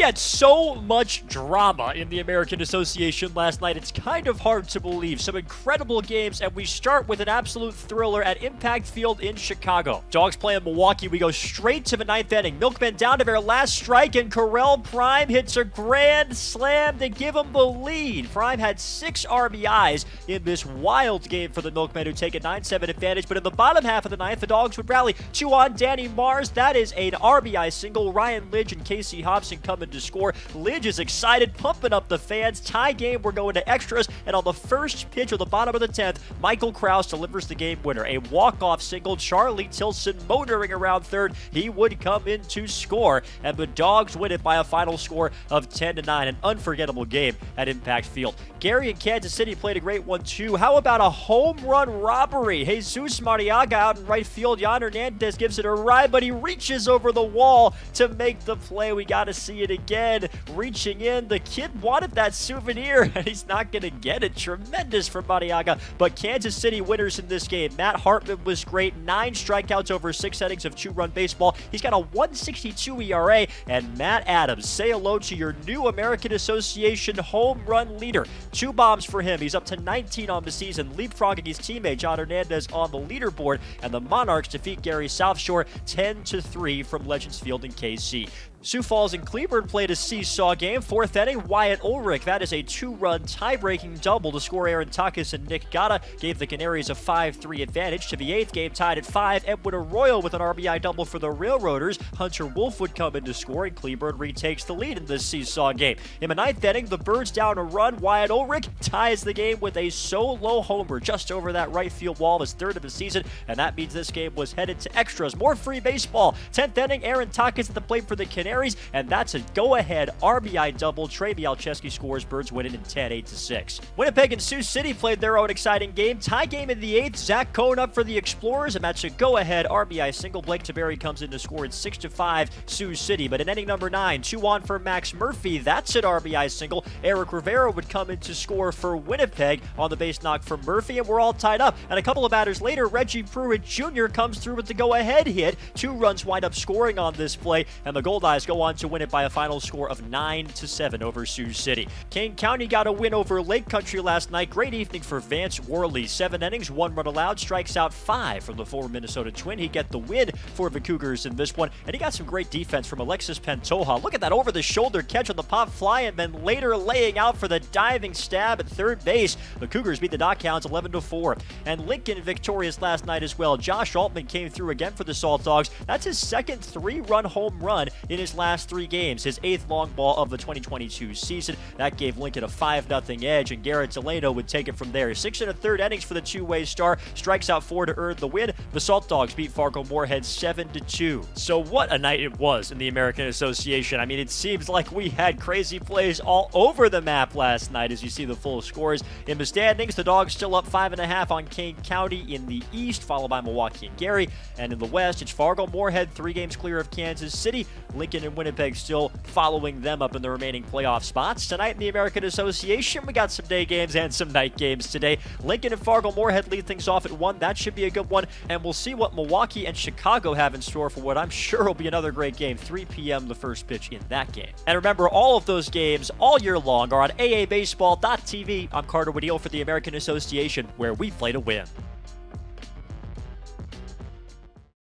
had so much drama in the American Association last night. It's kind of hard to believe. Some incredible games, and we start with an absolute thriller at Impact Field in Chicago. Dogs play in Milwaukee. We go straight to the ninth inning. Milkmen down to their last strike, and Correll Prime hits a grand slam to give them the lead. Prime had 6 RBIs in this wild game for the Milkmen, who take a 9-7 advantage, but in the bottom half of the ninth, the Dogs would rally. 2 on Danny Mars. That is an RBI single. Ryan Lidge and Casey Hobson coming to score. Lidge is excited, pumping up the fans. Tie game, we're going to extras, and on the first pitch of the bottom of the 10th, Michael Krause delivers the game winner. A walk-off single. Charlie Tilson motoring around third. He would come in to score, and the Dogs win it by a final score of 10-9. An unforgettable game at Impact Field. Gary and Kansas City played a great one too. How about a home run robbery? Jesus Mariaga out in right field. Jan Hernandez gives it a ride, but he reaches over the wall to make the play. We got to see it again. Reaching in. The kid wanted that souvenir, and he's not going to get it. Tremendous from Mariaga, but Kansas City winners in this game. Matt Hartman was great. 9 strikeouts over 6 innings of 2-run baseball. He's got a 1.62 ERA, and Matt Adams, say hello to your new American Association home run leader. 2 bombs for him. He's up to 19 on the season, leapfrogging his teammate John Hernandez on the leaderboard, and the Monarchs defeat Gary South Shore 10-3 from Legends Field in KC. Sioux Falls and Cleburne played a seesaw game. 4th inning, Wyatt Ulrich. That is a 2-run tie-breaking double to score. Aaron Takis and Nick Gatta gave the Canaries a 5-3 advantage. To the 8th game, tied at 5. Edwin Arroyo with an RBI double for the Railroaders. Hunter Wolf would come in to score, and Cleburne retakes the lead in this seesaw game. In the 9th inning, the Birds down a run. Wyatt Ulrich ties the game with a solo homer just over that right field wall, his 3rd of the season, and that means this game was headed to extras. More free baseball. 10th inning, Aaron Takis at the plate for the Canaries, and that's a go-ahead RBI double. Trey Bialczewski scores. Birds winning in 10-8-6. Winnipeg and Sioux City played their own exciting game. Tie game in the 8th. Zach Cohn up for the Explorers, and that's a go-ahead RBI single. Blake Taberry comes in to score at 6-5 Sioux City. But in inning number 9, 2 on for Max Murphy. That's an RBI single. Eric Rivera would come in to score for Winnipeg on the base knock from Murphy, and we're all tied up. And a couple of batters later, Reggie Pruitt Jr. comes through with the go-ahead hit. 2 runs wind up scoring on this play, and the Goldeyes go on to win it by a final score of 9-7 over Sioux City. Kane County got a win over Lake Country last night. Great evening for Vance Worley. 7 innings, 1 run allowed, strikes out 5 from the former Minnesota Twin. He got the win for the Cougars in this one, and he got some great defense from Alexis Pantoja. Look at that over-the-shoulder catch on the pop fly, and then later laying out for the diving stab at third base. The Cougars beat the Knockhounds 11-4. And Lincoln victorious last night as well. Josh Altman came through again for the Salt Dogs. That's his second 3-run home run in his last 3 games. His 8th long ball of the 2022 season. That gave Lincoln a 5-0 edge, and Garrett Delano would take it from there. 6 1/3 innings for the two-way star. Strikes out 4 to earn the win. The Salt Dogs beat Fargo Moorhead 7-2. So what a night it was in the American Association. I mean, it seems like we had crazy plays all over the map last night as you see the full scores. In the standings, the Dogs still up 5.5 on Kane County in the East, followed by Milwaukee and Gary. And in the West, it's Fargo Moorhead, 3 games clear of Kansas City. Lincoln and Winnipeg still following them up in the remaining playoff spots. Tonight in the American Association, we got some day games and some night games today. Lincoln and Fargo Moorhead lead things off at 1. That should be a good one. And we'll see what Milwaukee and Chicago have in store for what I'm sure will be another great game. 3 p.m. the first pitch in that game. And remember, all of those games all year long are on AABaseball.tv. I'm Carter Woodiel for the American Association, where we play to win.